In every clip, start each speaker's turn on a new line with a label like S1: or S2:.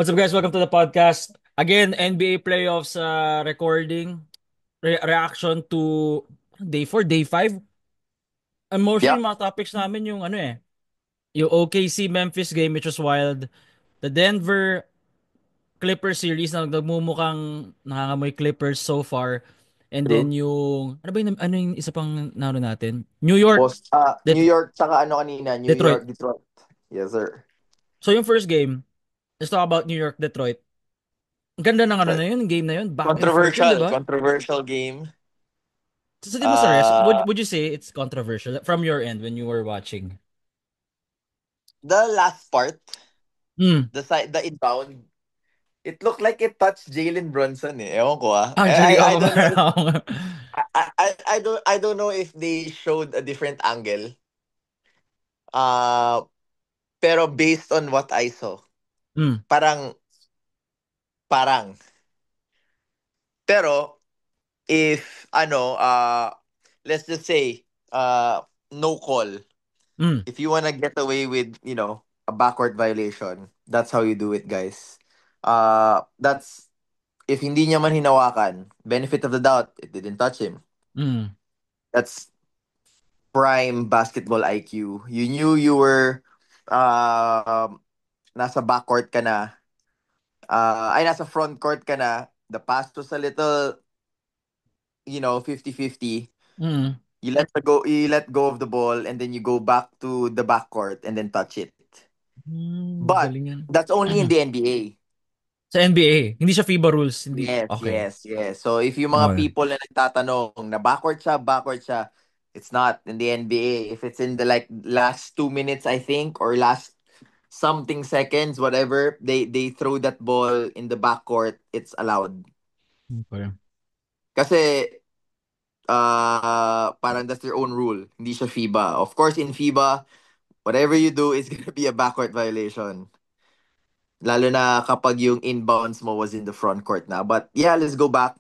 S1: What's up, guys? Welcome to the podcast. Again, NBA playoffs recording. Reaction to day 4, day 5. And mostly
S2: Yeah,
S1: yung mga topics namin yung yung OKC Memphis game, which was wild. The Denver Clippers series na nagmumukhang nangangamoy Clippers so far. And then
S2: true.
S1: ano yung isa pang naroon natin? New York,
S2: New
S1: Det-
S2: York, tsaka ano kanina, New
S1: Detroit.
S2: York, Detroit. Yes, sir.
S1: So yung first game, let's talk about New York, Detroit. Ang ganda ng
S2: So,
S1: na yun, game na yun. Back and forth yun, di
S2: controversial,
S1: ba?
S2: controversial game.
S1: So di mo sa rest, would,
S2: Uh,
S1: would you say it's controversial from your end when you were watching?
S2: the last part,
S1: Hmm.
S2: the inbound, it looked like it touched Jalen Brunson eh. Ewan ko ah.
S1: Actually,
S2: I
S1: oo
S2: don't know
S1: nga.
S2: if,
S1: Oo nga.
S2: I don't know if they showed a different angle. Uh, pero based on what I saw,
S1: Hmm.
S2: parang, parang. Pero, if, let's just say, no call.
S1: Hmm.
S2: If you wanna get away with, a backward violation, that's how you do it, guys. That's if hindi niya man hinawakan, benefit of the doubt, it didn't touch him.
S1: Hmm.
S2: That's prime basketball IQ. You knew you were nasa backcourt ka na. Nasa front court ka na. The pass was a little, 50-50.
S1: Hmm.
S2: You let go of the ball and then you go back to the backcourt and then touch it. But
S1: Galing yan.
S2: that's only in the NBA.
S1: Sa NBA, hindi siya FIBA rules, hindi.
S2: Yes,
S1: Okay.
S2: yes, yes. So if yung mga
S1: Okay.
S2: people na nagtatanong na backward siya, it's not in the NBA. If it's in the like last 2 minutes, I think, or last something seconds, whatever, they throw that ball in the backcourt, it's allowed.
S1: Okay.
S2: Kasi parang that's their own rule. Hindi siya FIBA. Of course, in FIBA, whatever you do is gonna be a backcourt violation. Lalo na kapag yung inbounds mo was in the front court na. But yeah, let's go back.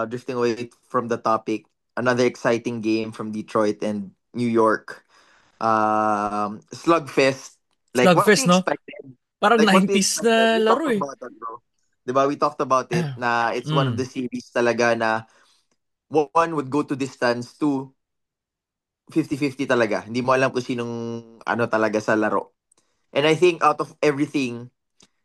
S2: Drifting away from the topic. Another exciting game from Detroit and New York. Slugfest. Like what we
S1: Slugfest, no?
S2: expected.
S1: Parang
S2: Like what we
S1: 90s
S2: expected.
S1: na
S2: We
S1: laro
S2: talked
S1: eh.
S2: about that, bro. Diba? We talked about it na it's one of the
S1: Hmm.
S2: series talaga na one would go to distance, two 50-50 talaga. Hindi mo alam kung sinong ano talaga sa laro. And I think out of everything,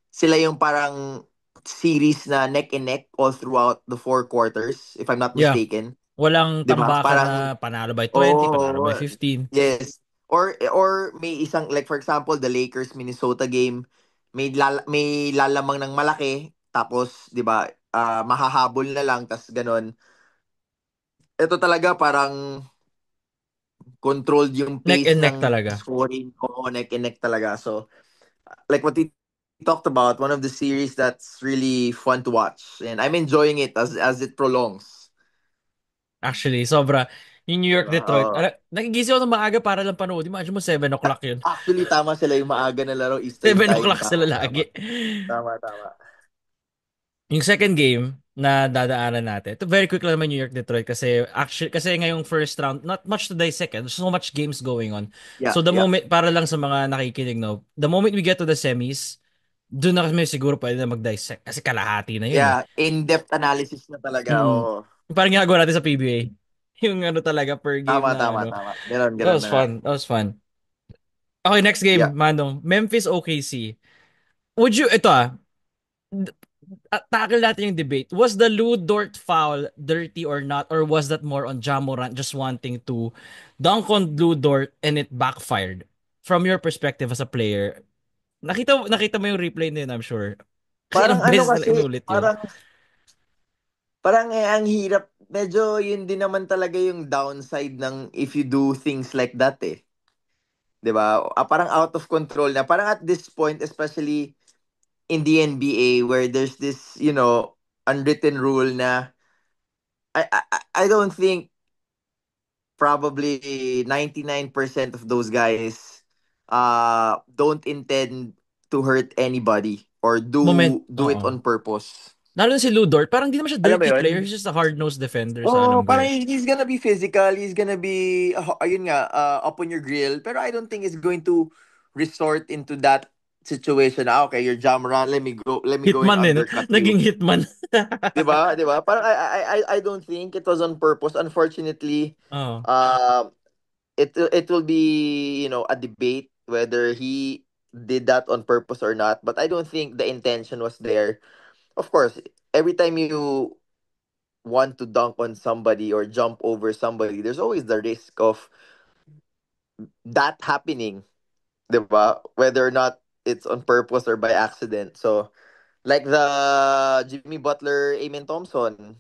S2: sila yung parang series na neck and neck all throughout the four quarters, if I'm not
S1: Yeah.
S2: mistaken.
S1: Walang
S2: 'Di ba?
S1: tambakan na
S2: Parang,
S1: panalo by 20, panalo
S2: oh,
S1: by 15.
S2: yes. Or may isang, like for example, the Lakers-Minnesota game, may lalamang ng malaki, tapos, 'di ba, mahahabol na lang, tas ganon. Ito talaga parang controlled yung
S1: Neck
S2: pace
S1: and neck
S2: ng
S1: talaga.
S2: scoring ko, neck and neck talaga. So, like what we talked about, one of the series that's really fun to watch, and I'm enjoying it as it prolongs.
S1: Actually, sobra. Yung New York,
S2: Diba?
S1: Detroit. Nagigising ako ng maaga para lang panood. Imagine mo, 7 o'clock yun.
S2: Actually, tama sila yung maaga na laro, Eastern
S1: 7
S2: Time.
S1: o'clock sila
S2: Tama, tama.
S1: lagi.
S2: Tama, tama.
S1: Yung second game na dadaanan natin. Ito very quick lang naman New York Detroit kasi ngayong first round not much to dissect. There's so much games going on.
S2: Yeah,
S1: So the
S2: yeah.
S1: moment para lang sa mga nakikinig no, the moment we get to the semis, doon na kami siguro pwede na mag-dissect kasi kalahati na yun eh.
S2: Yeah, in-depth analysis na talaga.
S1: Mm.
S2: Oo.
S1: Parang ginagawa natin sa PBA. Yung talaga per game
S2: Tama,
S1: na
S2: tama, tama. Ganon,
S1: That
S2: ganon
S1: was
S2: na nga.
S1: fun. That was fun. Okay, next
S2: Yeah.
S1: game, Manong. Memphis OKC. Would you ito tackle natin yung debate. Was the Lou Dort foul dirty or not? Or was that more on Ja Morant just wanting to dunk on Lou Dort and it backfired? From your perspective as a player, nakita mo yung replay na yun, I'm sure. Kasi
S2: Parang
S1: ilang
S2: ano
S1: beses na
S2: kasi,
S1: inulit yun.
S2: parang ang hirap. Medyo yun din naman talaga yung downside ng if you do things like that eh. 'Di ba? Parang out of control na. Parang at this point, especially in the NBA where there's this, unwritten rule na I don't think probably 99% of those guys don't intend to hurt anybody or do it
S1: Oo.
S2: on purpose.
S1: Lalo na si Lou Dort, parang di naman siya
S2: Alam mo
S1: dirty
S2: yun?
S1: player. He's just a hard-nosed defender sa
S2: Oh,
S1: anong
S2: parang
S1: guard.
S2: he's gonna be physical, he's gonna be ayun nga, up on your grill, pero I don't think he's going to resort into that situation na, okay, you're Jamoran, let me go and
S1: Hitman eh, no?
S2: undercut you.
S1: Naging hitman.
S2: 'Di ba? 'Di ba? Parang I don't think it was on purpose. Unfortunately,
S1: Oh.
S2: uh, it will be, a debate whether he did that on purpose or not, but I don't think the intention was there. Of course, every time you want to dunk on somebody or jump over somebody, there's always the risk of that happening, 'di ba? Whether or not it's on purpose or by accident. So, like the Jimmy Butler, Amen Thompson.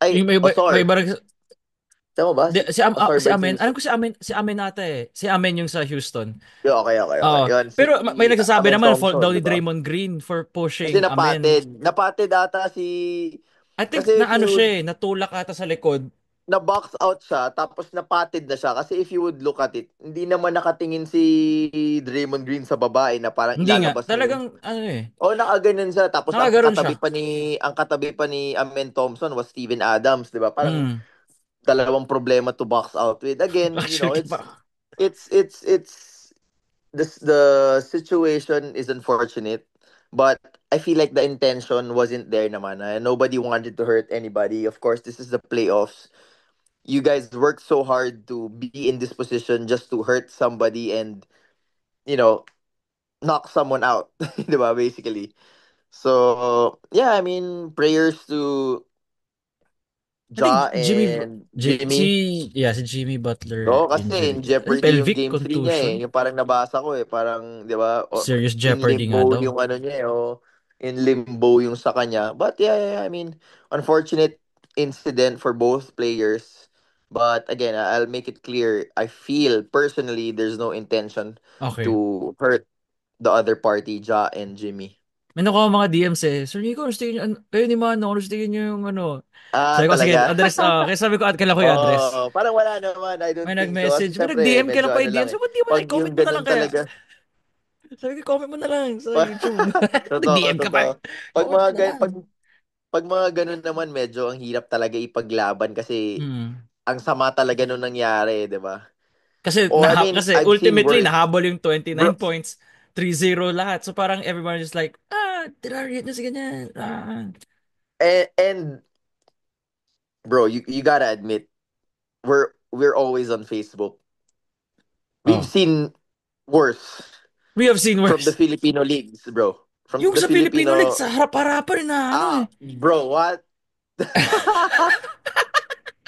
S1: Yung
S2: Ay,
S1: may
S2: Osor.
S1: iba
S2: Tama ba?
S1: di, si,
S2: Osor
S1: si Amen,
S2: versus...
S1: alam ko si Amen ata eh. Si Amen yung sa Houston.
S2: Yeah, okay, okay, okay.
S1: Oo.
S2: Yun, si
S1: Pero may nagsasabi
S2: Amen
S1: naman fault
S2: Thompson,
S1: daw
S2: di
S1: ni
S2: ba?
S1: Draymond Green for
S2: Kasi
S1: pushing Amen.
S2: napatid ata si...
S1: I think
S2: Kasi
S1: na
S2: if
S1: ano siya
S2: you
S1: eh, natulak ata sa likod.
S2: na-box out siya, tapos napatid na siya. Kasi if you would look at it, hindi naman nakatingin si Draymond Green sa babae na parang
S1: Hindi nga,
S2: ilalabas mo yung...
S1: talagang ano eh,
S2: Oh, nakaganon siya. Tapos
S1: nakagaron siya.
S2: ang katabi pa ni Amen Thompson was Steven Adams, 'di ba? Parang
S1: Mm.
S2: dalawang problema to box out with. Again,
S1: Actually,
S2: it's the situation is unfortunate, but I feel like the intention wasn't there naman. Nobody wanted to hurt anybody. Of course, this is the playoffs. You guys worked so hard to be in this position just to hurt somebody and, you know, knock someone out, 'di ba, basically. So, yeah, I mean, prayers to
S1: I think
S2: Ja and Jimmy.
S1: Si Jimmy Butler
S2: Oo, kasi
S1: injury.
S2: in
S1: Ano
S2: jeopardy yung
S1: pelvic
S2: game 3 niya eh.
S1: contusion?
S2: Yung parang nabasa ko eh. Parang, di ba,
S1: Serious
S2: in
S1: jeopardy nga
S2: limbo
S1: daw.
S2: yung ano niya eh. In limbo yung sa kanya. But yeah, I mean, unfortunate incident for both players. But again, I'll make it clear. I feel personally there's no intention
S1: Okay.
S2: to hurt the other party, Ja and Jimmy.
S1: May nakuha mga DMs eh. Sir Nico, gusto niyo, kayo ni Mano, gusto niyo yung ano.
S2: Ah,
S1: Sabi ko, sige,
S2: talaga?
S1: address, kaya sabi ko, add ka lang ko yung address.
S2: Oh, parang wala naman. I
S1: May
S2: don't think so. Kasi
S1: nag-message, may
S2: syempre,
S1: nag-DM ka lang
S2: medyo
S1: pa
S2: ano
S1: yung
S2: lang
S1: DM.
S2: eh.
S1: Sabi ko, di mo na,
S2: Pag
S1: comment
S2: yung
S1: mo na lang
S2: ganun
S1: kaya.
S2: talaga,
S1: Sabi ko, comment mo na lang sa YouTube.
S2: totoo,
S1: Nag-DM ka pa.
S2: totoo. Pag
S1: Comment
S2: mga
S1: mo na lang.
S2: pag mga ganun naman medyo ang hirap talaga ipaglaban kasi
S1: Hmm.
S2: ang sama talaga nung nangyari, 'di ba?
S1: Kasi,
S2: Or I mean,
S1: kasi
S2: I've seen
S1: ultimately,
S2: worse.
S1: nahabol yung
S2: Bro,
S1: 29 points. 3-0 lahat. So parang everyone just like, tinarget niya si ganyan.
S2: and bro, you gotta admit, we're always on Facebook. We've
S1: Oh.
S2: seen worse
S1: We have seen
S2: from the
S1: worse.
S2: Filipino leagues, bro. From
S1: Yung
S2: the
S1: sa Filipino League,
S2: Filipino
S1: sa harap-harapan na ano eh.
S2: bro, what?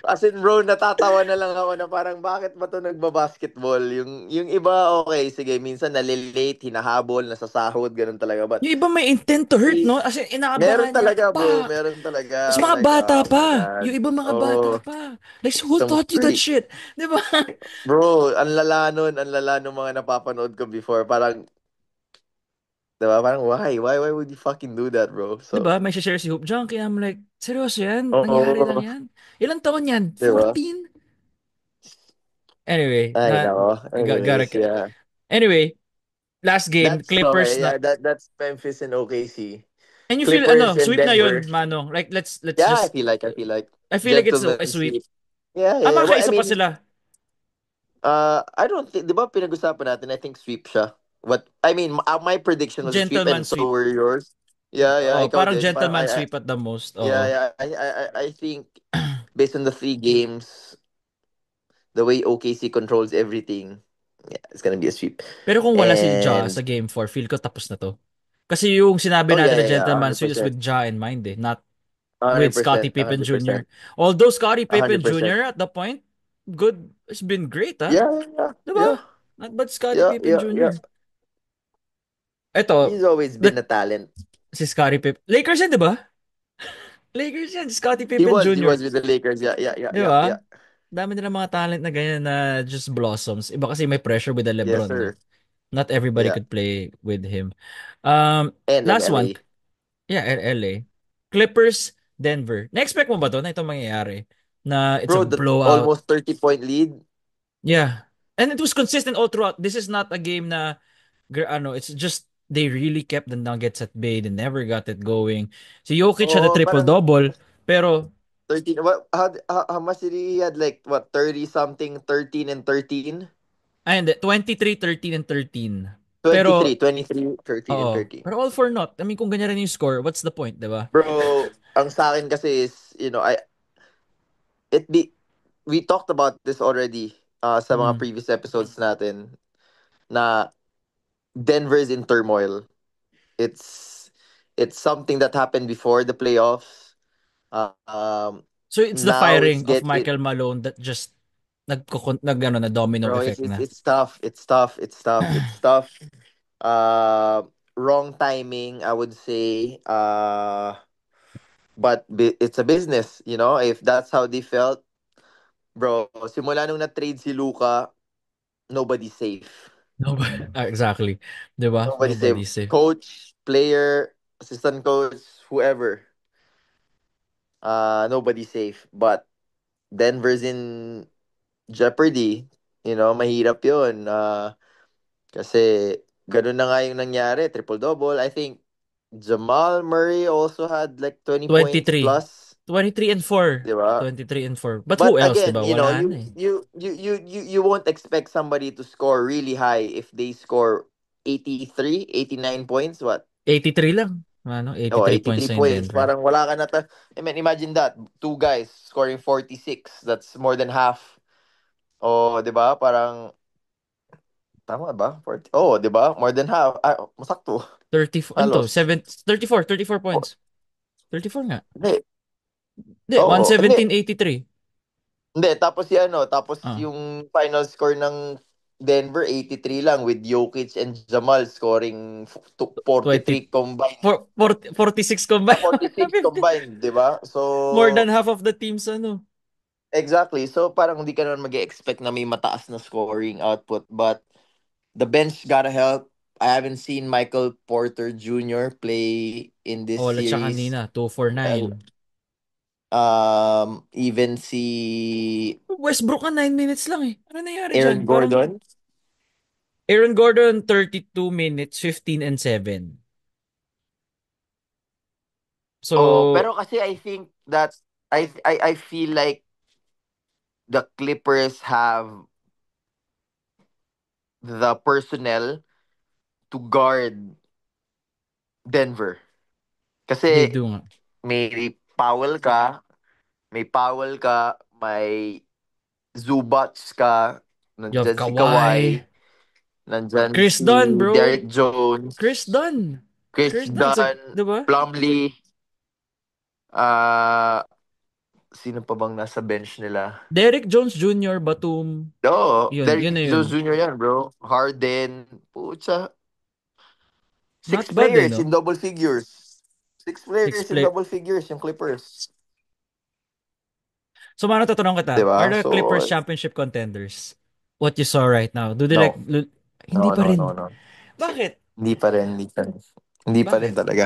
S2: As in, bro, natatawa na lang ako na parang bakit ba to nagbabasketball? Yung iba, okay, sige, minsan nalilate, hinahabol, nasasahod, ganun talaga. But,
S1: Yung iba may intent to hurt,
S2: eh,
S1: no? As in,
S2: meron
S1: inaabangan niya,
S2: talaga, bro.
S1: pak!
S2: Meron
S1: Tapos
S2: talaga.
S1: mga
S2: Like,
S1: bata
S2: oh my
S1: pa.
S2: God.
S1: Yung iba mga bata
S2: Oh,
S1: pa. Like, who
S2: some
S1: taught you that
S2: freak.
S1: shit? Di ba?
S2: Bro, ang lala nun mga napapanood ko before. Parang, diba? Parang, why would you fucking do that, bro?
S1: Di
S2: So,
S1: ba? May share si Hoop Junkie. I'm like, seryoso yan? Nangyari lang
S2: oh,
S1: yan? Ilang taon yan?
S2: diba?
S1: 14? Anyway,
S2: Ay, nako.
S1: gotta,
S2: Anyways, yeah.
S1: anyway, last game,
S2: That's
S1: Clippers
S2: okay.
S1: na.
S2: Yeah, that's Memphis and OKC.
S1: And you feel,
S2: Clippers and
S1: sweep na
S2: Denver.
S1: yun, Manong. Like, let's
S2: Yeah,
S1: just,
S2: I feel like
S1: I feel like it's a
S2: gentlemen
S1: sweep.
S2: sweep. Yeah. Well, I
S1: Makaisa pa
S2: mean,
S1: sila.
S2: I don't think, di ba pinag-usapan natin, I think sweep siya. What, I mean, my prediction was a sweep
S1: Gentleman
S2: and so
S1: sweep.
S2: were yours. Yeah,
S1: Oh,
S2: ikaw
S1: parang
S2: din. Parang,
S1: gentleman sweep at the most.
S2: yeah,
S1: Oo.
S2: I think based on the 3 games, the way OKC controls everything, yeah, it's gonna be a sweep.
S1: Pero kung wala si Ja
S2: And,
S1: sa game 4, feel ko tapos na to. Kasi yung sinabi
S2: oh
S1: natin na
S2: yeah,
S1: gentleman sweep is
S2: 100%.
S1: with Ja in mind eh, not with Scottie
S2: 100%,
S1: Pippen Jr.
S2: 100%.
S1: Although Scottie Pippen
S2: 100%.
S1: Jr. at the point, good, it's been great ah.
S2: Yeah,
S1: Diba?
S2: yeah,
S1: Not bad Scottie
S2: yeah,
S1: Pippen
S2: yeah, yeah.
S1: Jr. Ito,
S2: He's always been
S1: that,
S2: a talent.
S1: si Scottie Pippen. Lakers yan, diba? Lakers yan, Scottie
S2: He
S1: Pippen
S2: was, he
S1: Jr.
S2: was with the Lakers.
S1: Di ba?
S2: Yeah.
S1: Dami nila mga talent na ganyan na just blossoms. Iba kasi may pressure with the
S2: Yes,
S1: LeBron, no?
S2: sir.
S1: Not everybody
S2: Yeah.
S1: could play with him.
S2: And in
S1: Last one.
S2: LA.
S1: Yeah, LA. Clippers, Denver. Na-expect mo ba to na ito mangyayari? Na it's a
S2: Bro, that
S1: blowout?
S2: almost 30-point lead.
S1: Yeah. And it was consistent all throughout. This is not a game na, it's just they really kept the Nuggets at bay. They never got it going. Si Jokic had a
S2: Oh, parang
S1: triple-double, pero
S2: 13. How much did he had? Like, what, 30 something, 13 and 13?
S1: and 23, 13, and 13. Pero
S2: 23, 13, and
S1: oo.
S2: 13.
S1: Pero all for naught. I mean, kung ganyan rin yung score, what's the point, 'di ba?
S2: Bro, ang sa akin kasi is, it be, we talked about this already sa mga
S1: Mm.
S2: previous episodes natin na Denver is in turmoil. It's it's something that happened before the playoffs.
S1: So it's the
S2: Now
S1: firing of Michael Malone that just ano na domino
S2: bro,
S1: effect na.
S2: it's tough. It's tough. It's tough. It's tough. Uh, Wrong timing, I would say. But it's a business, you know. If that's how they felt, bro. Simula nung na-trade si Luka, nobody's safe.
S1: Nobody, exactly. 'Di ba?
S2: Nobody's safe.
S1: Nobody's safe.
S2: Coach, player, assistant coach, whoever. Nobody's safe. But Denver's in jeopardy. You know, mahirap yun. Kasi ganun na nga yung nangyari. Triple-double. I think Jamal Murray also had like 20 points
S1: 23.
S2: plus.
S1: 23 and 4.
S2: Di ba?
S1: 23 and 4. But
S2: But
S1: who else, 'di
S2: again,
S1: ba? Wala na eh.
S2: you won't expect somebody to score really high if they score 83, 89 points. What?
S1: 83 lang. Ano,
S2: Oh,
S1: 83 points
S2: 83
S1: na in
S2: points.
S1: Denver.
S2: Parang wala ka na I mean, imagine that. Two guys scoring 46. That's more than half. Oh, 'di ba? Parang tama ba? 40. Oh, 'di ba? More than half. Masakto.
S1: 30, ano to?
S2: Halos.
S1: 7, 34, 34
S2: Oh,
S1: points. 34 nga.
S2: hindi.
S1: Hindi,
S2: Oo, hindi.
S1: 117-83.
S2: Hindi, tapos
S1: Ah,
S2: yung final score ng Denver 83 lang with Jokic and Jamal scoring
S1: 20,
S2: 43 combined.
S1: 46 combined.
S2: 46
S1: 50.
S2: combined, 'di ba?
S1: More than half of the teams, ano.
S2: Exactly. So parang hindi ka naman mag-expect na may mataas na scoring output, but the bench gotta help. I haven't seen Michael Porter Jr. play in this
S1: Wala siya
S2: series.
S1: kanina, 249.
S2: Even si
S1: Westbrook ka 9 minutes lang eh. Ano nangyari dyan?
S2: Aaron
S1: Parang
S2: Gordon.
S1: Aaron Gordon, 32 minutes, 15 and 7.
S2: Oh,
S1: So,
S2: pero kasi I think that I feel like the Clippers have the personnel to guard Denver.
S1: they
S2: Kasi
S1: do nga.
S2: may Powell ka, may Zubats ka,
S1: You have
S2: nandyan si
S1: Kawhi.
S2: Kawhi, nandyan
S1: Chris
S2: si
S1: Dunn, bro.
S2: Derek Jones,
S1: Chris Dunn.
S2: Chris
S1: Chris Dunn,
S2: Dunn,
S1: 'di ba?
S2: Plumlee, ah sino pa bang nasa bench nila?
S1: Derek Jones Jr., Batum.
S2: Oo,
S1: Yun
S2: Derek
S1: na
S2: Jones
S1: yun.
S2: Jr. yan, bro. Harden. Pucha. Six
S1: Not bad eh,
S2: players
S1: no?
S2: in double figures. Six
S1: Six
S2: players in
S1: play.
S2: double figures yung Clippers.
S1: So, mano tatanong
S2: Di
S1: kita, are
S2: ba?
S1: the Clippers
S2: So,
S1: championship contenders? What you saw right now? Do they like,
S2: no.
S1: hindi pa
S2: No,
S1: rin.
S2: no.
S1: Bakit?
S2: Hindi pa rin, hindi pa rin. Hindi pa rin
S1: Bakit?
S2: talaga.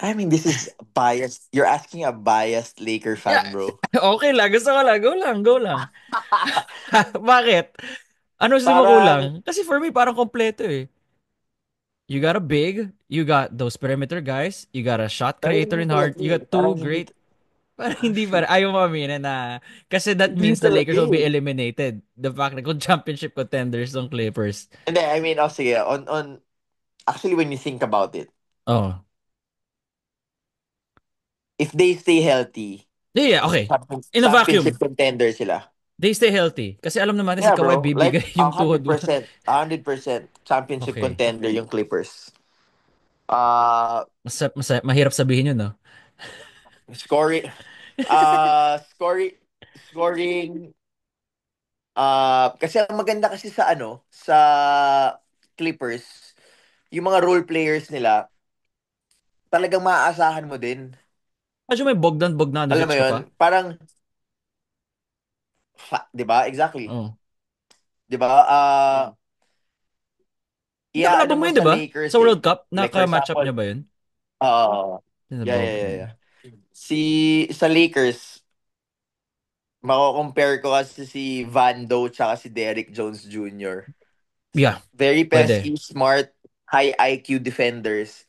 S2: I mean, this is biased. You're asking a biased Laker
S1: Yeah,
S2: fan, bro.
S1: okay lang. Gusto ko lang. Go lang, go lang. Bakit? Ano gusto mo
S2: Parang,
S1: kulang? Kasi for me, parang kompleto eh. You got a big, you got those perimeter guys, you got a shot
S2: pero
S1: creator
S2: hindi
S1: in
S2: talaga
S1: hard, you
S2: eh.
S1: got
S2: Parang
S1: two
S2: hindi,
S1: great, parang
S2: ah,
S1: hindi
S2: shit.
S1: pa, ayaw mo aminin na, kasi that
S2: Hindi
S1: means the
S2: talaga
S1: Lakers will be
S2: eh.
S1: eliminated. The fact na kung championship contenders ng Clippers.
S2: Hindi, I mean, sige, actually, when you think about it,
S1: Oh.
S2: if they stay healthy,
S1: Yeah, yeah, okay. In a
S2: championship
S1: vacuum,
S2: contender sila.
S1: they stay healthy. Kasi alam naman natin si
S2: Yeah,
S1: Kawhi
S2: bro. Like
S1: bibigay
S2: a
S1: yung tuhod
S2: hundred
S1: mo.
S2: percent, 100% championship
S1: Okay.
S2: contender yung Clippers. Uh
S1: Mahirap sabihin yun, no?
S2: Scoring, scoring, scoring. Kasi ang maganda kasi sa Clippers, yung mga role players nila, talagang maaasahan mo din.
S1: Medyo may Bogdan
S2: Alam
S1: Bogdanovic
S2: mo
S1: ka
S2: yun?
S1: pa.
S2: Parang, 'di ba? Exactly.
S1: Oh.
S2: 'Di ba?
S1: Nakalaban
S2: Iaano
S1: mo
S2: mo
S1: yun, di
S2: sa
S1: ba? Sa
S2: Lakers eh.
S1: World Cup,
S2: Like for
S1: naka-match up
S2: example,
S1: niya ba yun? Sino
S2: yeah, yeah, yeah,
S1: Bogdan?
S2: yeah. Sa Lakers, mako-compare ko kasi si Vando tsaka si Derrick Jones Jr.
S1: Yeah,
S2: Very
S1: pwede.
S2: pesky, smart, high IQ defenders.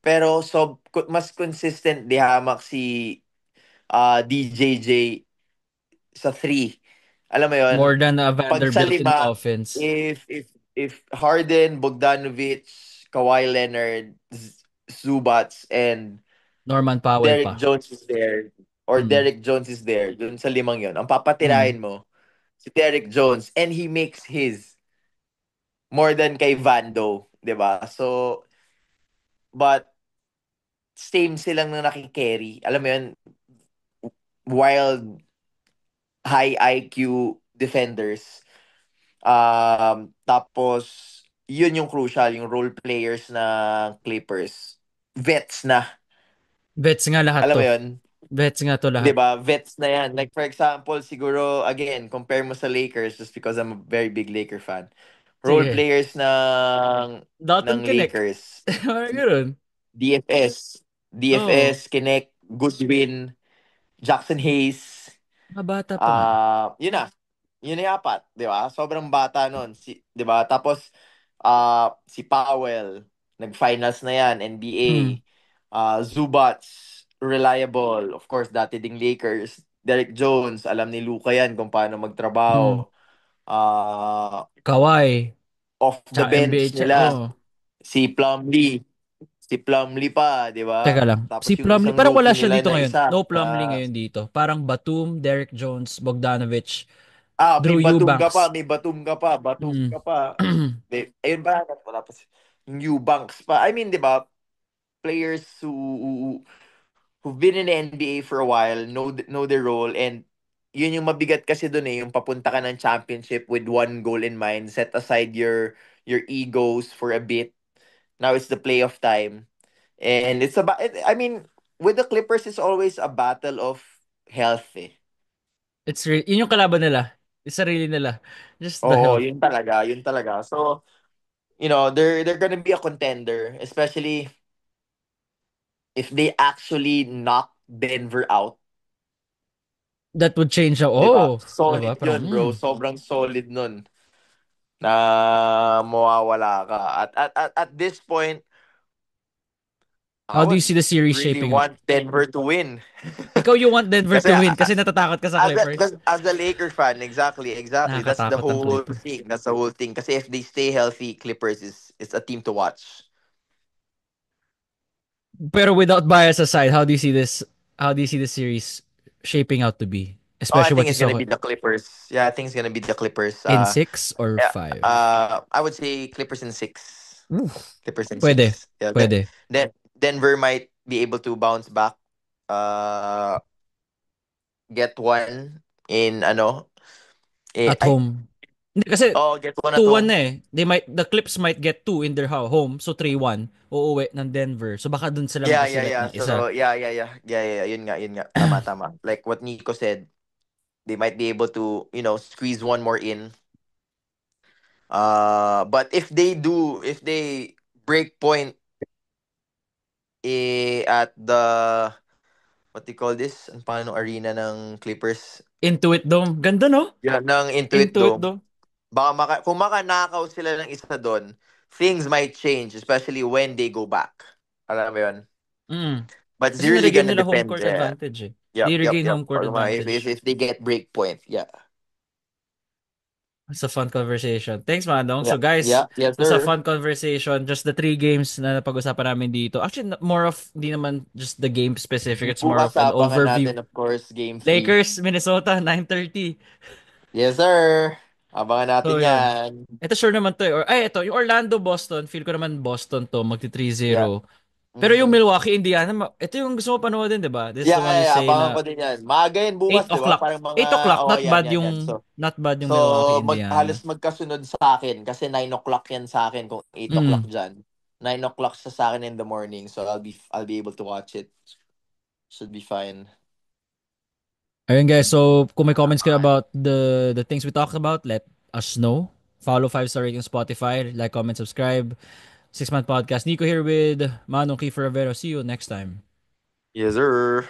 S2: Pero mas consistent di hamak si DJJ sa three. Alam mo yon,
S1: More than a
S2: pag sa
S1: Vanderbilt in the
S2: lima,
S1: offense.
S2: if Harden, Bogdanovic, Kawhi Leonard, Zubats, and
S1: Norman Powell
S2: Derrick
S1: pa.
S2: Jones is there, or
S1: Mm.
S2: Derrick Jones is there, dun sa limang yon, ang
S1: Mm.
S2: papatirahin mo, si Derrick Jones, and he makes his more than kay Vando, 'di ba? So, but same silang na nakikerry. Alam mo yun, wild, high IQ defenders. Tapos, yun yung crucial, yung role players na Clippers. Vets na.
S1: Bets nga lahat
S2: Alam
S1: to.
S2: mo yun?
S1: Bets nga to
S2: 'Di
S1: lahat.
S2: ba? Vets na yan. Like for example, siguro, again, compare mo sa Lakers just because I'm a very big Laker fan. Role
S1: Sige.
S2: players ng
S1: Dalton Connect.
S2: Lakers.
S1: Parang ganun.
S2: DFS.
S1: Oo.
S2: DFS, Kinect, Goodwin, Jackson Hayes.
S1: Mga bata pa nga.
S2: Yun na. Yun na yung apat, 'di ba? Sobrang bata nun, 'di ba? Tapos si Powell, nag-finals na 'yan, NBA.
S1: Hmm.
S2: Zubats, reliable. Of course, dati ding Lakers. Derek Jones, alam ni Luka 'yan kung paano
S1: Hmm.
S2: magtrabaho. Ah,
S1: Kawhi.
S2: off the
S1: Tsaka NBA.
S2: bench nila,
S1: Oh.
S2: si Plumlee. Si Plumlee pa, 'di
S1: Teka
S2: ba?
S1: lang.
S2: Tapos
S1: Si
S2: yung
S1: Plumlee.
S2: isang
S1: Parang wala
S2: rookie
S1: siya
S2: nila
S1: dito
S2: na
S1: ngayon.
S2: isa.
S1: No Plumlee ngayon dito. Parang Batum, Derek Jones, Bogdanovic,
S2: May
S1: Drew
S2: Batum ka pa,
S1: Eubanks.
S2: may Batum ka pa, Batum
S1: Hmm.
S2: ka pa. Ayun ba? Wala pa yung Eubanks pa. I mean, 'di ba? Players who've been in the NBA for a while, know their role, and yun yung mabigat kasi doon eh, yung papunta ka ng championship with one goal in mind, set aside your egos for a bit. Now it's the playoff time. And it's about, I mean, with the Clippers, it's always a battle of health eh.
S1: Yun yung kalaban nila. Yung sarili nila. Just the
S2: Oo,
S1: health.
S2: yun talaga, yun talaga. So, they're gonna be a contender, especially if they actually knock Denver out.
S1: That would change how,
S2: 'Di ba?
S1: oh, 'di ba?
S2: Solid
S1: Parang,
S2: 'yun, bro. Sobrang solid nun na mawawala ka. At this point, I
S1: how do you
S2: would
S1: see the series
S2: really
S1: shaping up?
S2: want Denver to win.
S1: Ikaw you want Denver
S2: Kasi
S1: to win kasi natatakot ka sa Clippers.
S2: as a Lakers fan, exactly. That's the
S1: Nakakatakot ang
S2: whole
S1: Clippers.
S2: thing. That's the whole thing. Kasi if they stay healthy, Clippers is a team to watch.
S1: Pero without bias aside, how do you see this? How do you see the series shaping out to be?
S2: Oh, I
S1: Especially what
S2: think
S1: you
S2: it's gonna
S1: saw
S2: be the Clippers. Yeah, I think it's gonna be the Clippers.
S1: in 6 or 5.
S2: I would say Clippers in six.
S1: Oof.
S2: Clippers in
S1: Pwede.
S2: six. Yeah,
S1: Pwede.
S2: then Denver might be able to bounce back. Uh, get one in
S1: At
S2: ay,
S1: home. Hindi, kasi
S2: get one at
S1: 2-1
S2: home.
S1: na eh. The Clips might get 2 in their home. So 3-1. Uuwi ng Denver. So baka dun sila makasulit
S2: Yeah.
S1: ng isa.
S2: So yeah. Yun nga. Tama. Like what Nico said, they might be able to squeeze one more in. But if they break point at the what do you call this? Ang paano arena ng Clippers?
S1: Intuit Dome. Ganda no?
S2: Yeah, ng Intuit
S1: Intuit
S2: Dome.
S1: Dome.
S2: Kung makanakaw sila ng isa doon, things might change, especially when they go back. Alam mo yun?
S1: Mm.
S2: But it's
S1: Kasi
S2: really
S1: niregain
S2: gonna
S1: nila home
S2: depend.
S1: court
S2: Yeah.
S1: advantage eh. They regain
S2: Yep.
S1: home court advantage.
S2: If they get break point, yeah.
S1: It's a fun conversation. Thanks, Manong. So, guys,
S2: Yes,
S1: it was a
S2: sir.
S1: fun conversation. Just the 3 games na napag-usapan namin dito. Actually, more of, di naman just the game specific. It's more
S2: Bukas
S1: of an
S2: abangan
S1: overview.
S2: natin, of course, Game 3.
S1: Lakers, Minnesota, 9:30.
S2: Yes, sir. Abangan natin
S1: So, yun.
S2: yan.
S1: Ito sure naman to eh. Ito, yung Orlando, Boston. Feel ko naman Boston to. Magti
S2: Yeah.
S1: 3-0. Pero yung
S2: Mhm.
S1: Milwaukee, Indiana, ito yung gusto mo panoodin, di ba? This is the one you say
S2: Abangan ko
S1: na
S2: din yan. Maaga yan
S1: 8
S2: bukas, di ba?
S1: o'clock.
S2: Parang mga,
S1: 8 o'clock,
S2: oh, yan. So,
S1: not bad yung
S2: so
S1: Milwaukee, Indiana.
S2: halos magkasunod sa akin kasi 9 o'clock yan sa akin kung 8 o'clock
S1: Mm.
S2: dyan. 9 o'clock sa akin in the morning, so I'll be able to watch it. Should be fine.
S1: Ayun guys, so kung may comments kayo about the things we talked about, let us know. Follow 5-star rating Spotify, like, comment, subscribe. 6 Month Podcast. Nico here with Manong Kiefer Rivero. See you next time.
S2: Yes, sir.